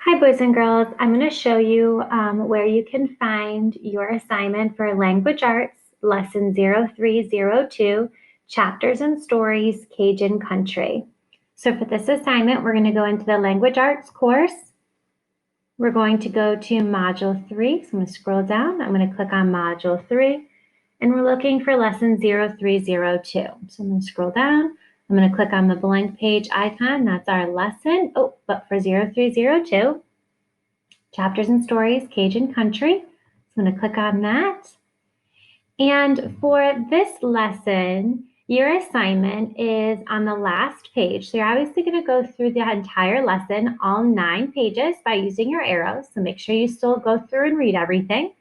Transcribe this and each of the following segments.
Hi, boys and girls. I'm going to show you where you can find your assignment for Language Arts, Lesson 0302, Chapters and Stories, Cajun Country. So for this assignment, we're going to go into the Language Arts course. We're going to go to Module 3. So I'm going to scroll down. I'm going to click on Module 3, and we're looking for Lesson 0302. So I'm going to scroll down. I'm going to click on the blank page icon. That's our lesson. Oh, but for 0302, Chapters and Stories, Cajun Country. So I'm going to click on that. And for this lesson, your assignment is on the last page. So you're obviously going to go through the entire lesson, all 9 pages, by using your arrows. So make sure you still go through and read everything.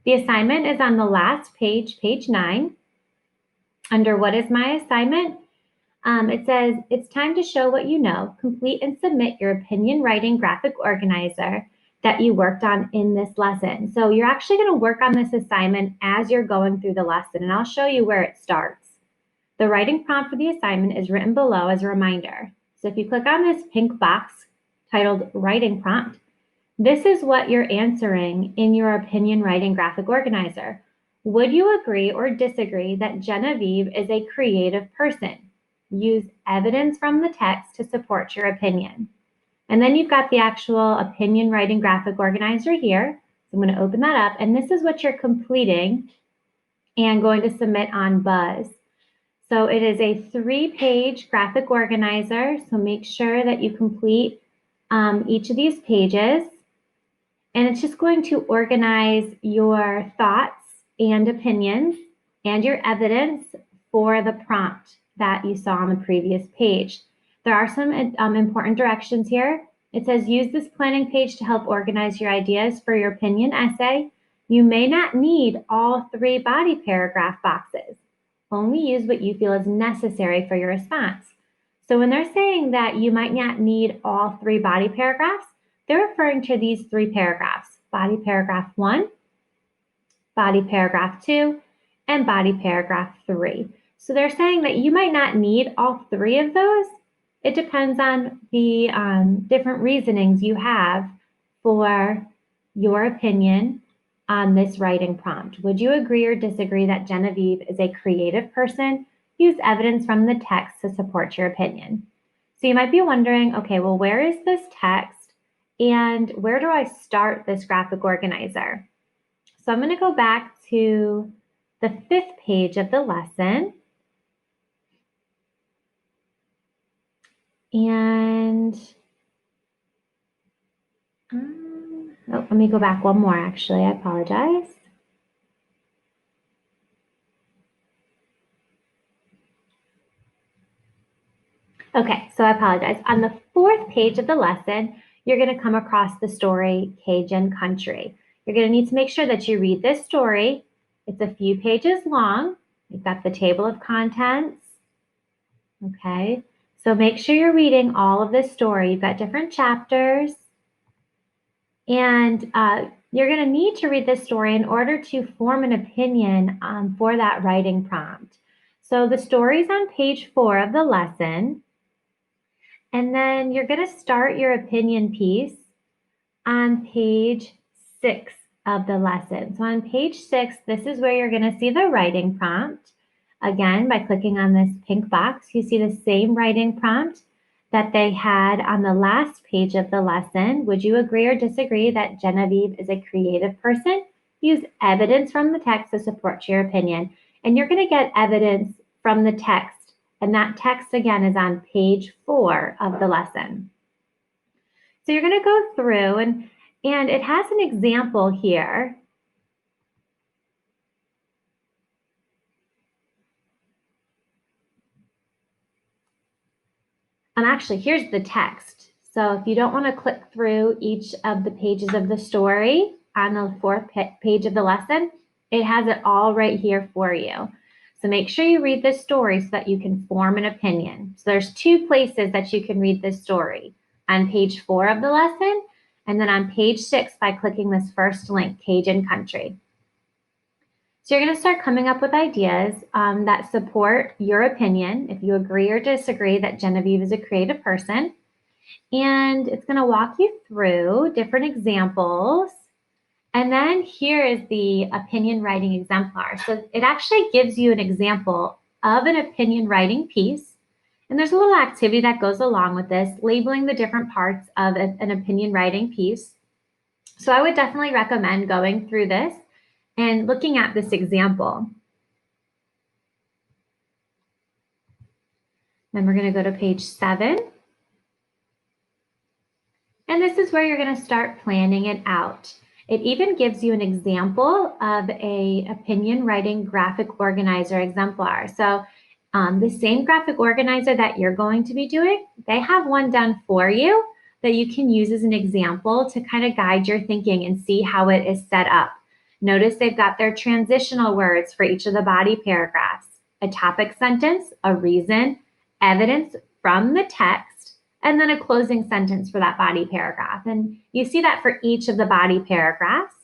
The assignment is on the last page, page 9. Under What is my assignment? It says, it's time to show what you know. Complete and submit your opinion writing graphic organizer that you worked on in this lesson. So you're actually going to work on this assignment as you're going through the lesson, and I'll show you where it starts. The writing prompt for the assignment is written below as a reminder. So if you click on this pink box titled Writing Prompt, this is what you're answering in your opinion writing graphic organizer. Would you agree or disagree that Genevieve is a creative person? Use evidence from the text to support your opinion. And then you've got the actual opinion writing graphic organizer here. So I'm going to open that up, and this is what you're completing and going to submit on Buzz. So it is a 3-page graphic organizer. So make sure that you complete each of these pages. And it's just going to organize your thoughts and opinions and your evidence for the prompt that you saw on the previous page. There are some important directions here. It says, use this planning page to help organize your ideas for your opinion essay. You may not need all 3 body paragraph boxes. Only use what you feel is necessary for your response. So when they're saying that you might not need all 3 body paragraphs, they're referring to these 3 paragraphs: body paragraph 1, body paragraph 2, and body paragraph 3. So they're saying that you might not need all 3 of those. It depends on the different reasonings you have for your opinion on this writing prompt. Would you agree or disagree that Genevieve is a creative person? Use evidence from the text to support your opinion. So you might be wondering, okay, well, where is this text? And where do I start this graphic organizer? So I'm going to go back to the 5th page of the lesson. And let me go back one more, actually. I apologize. Okay, so I apologize. On the 4th page of the lesson, you're going to come across the story Cajun Country. You're going to need to make sure that you read this story. It's a few pages long. You've got the table of contents. Okay, so make sure you're reading all of this story. You've got different chapters. And you're going to need to read this story in order to form an opinion for that writing prompt. So the story's on page 4 of the lesson. And then you're going to start your opinion piece on page 6 of the lesson. So on page 6, this is where you're going to see the writing prompt. Again, by clicking on this pink box, you see the same writing prompt that they had on the last page of the lesson. Would you agree or disagree that Genevieve is a creative person? Use evidence from the text to support your opinion. And you're going to get evidence from the text. And that text, again, is on page 4 of the lesson. So you're going to go through, and it has an example here. Actually, here's the text. So if you don't want to click through each of the pages of the story on the 4th page of the lesson, it has it all right here for you. So make sure you read this story so that you can form an opinion. So there's 2 places that you can read this story: on page 4 of the lesson, and then on page 6 by clicking this first link, Cajun Country. So you're going to start coming up with ideas that support your opinion, if you agree or disagree that Genevieve is a creative person. And it's going to walk you through different examples. And then here is the opinion writing exemplar. So it actually gives you an example of an opinion writing piece. And there's a little activity that goes along with this, labeling the different parts of an opinion writing piece. So I would definitely recommend going through this and looking at this example. Then we're going to go to page 7. And this is where you're going to start planning it out. It even gives you an example of a opinion writing graphic organizer exemplar. So the same graphic organizer that you're going to be doing, they have one done for you that you can use as an example to kind of guide your thinking and see how it is set up. Notice they've got their transitional words for each of the body paragraphs, a topic sentence, a reason, evidence from the text, and then a closing sentence for that body paragraph. And you see that for each of the body paragraphs.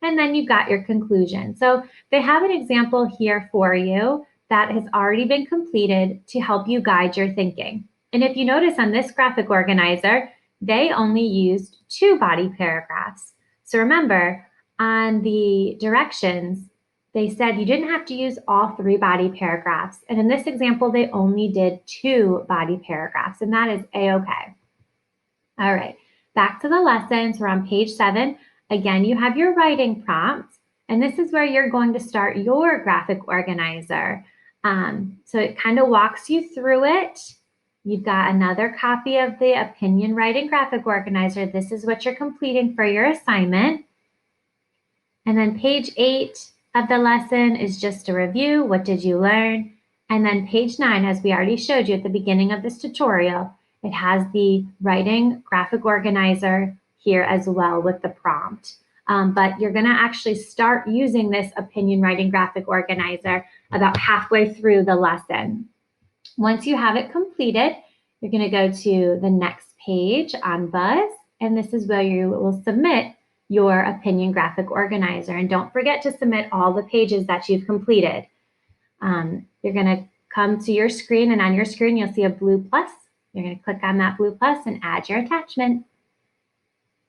And then you've got your conclusion. So they have an example here for you that has already been completed to help you guide your thinking. And if you notice on this graphic organizer, they only used 2 body paragraphs. So remember, on the directions, they said you didn't have to use all 3 body paragraphs. And in this example, they only did 2 body paragraphs, and that is a-okay. All right, back to the lessons. We're on page 7. Again, you have your writing prompts, and this is where you're going to start your graphic organizer. So it kind of walks you through it. You've got another copy of the opinion writing graphic organizer. This is what you're completing for your assignment. And then page 8 of the lesson is just a review. What did you learn? And then page 9, as we already showed you at the beginning of this tutorial, it has the writing graphic organizer here as well with the prompt. But you're going to actually start using this opinion writing graphic organizer about halfway through the lesson. Once you have it completed, you're going to go to the next page on Buzz, and this is where you will submit your opinion graphic organizer. And don't forget to submit all the pages that you've completed. You're going to come to your screen, and on your screen, you'll see a blue plus. You're going to click on that blue plus and add your attachment.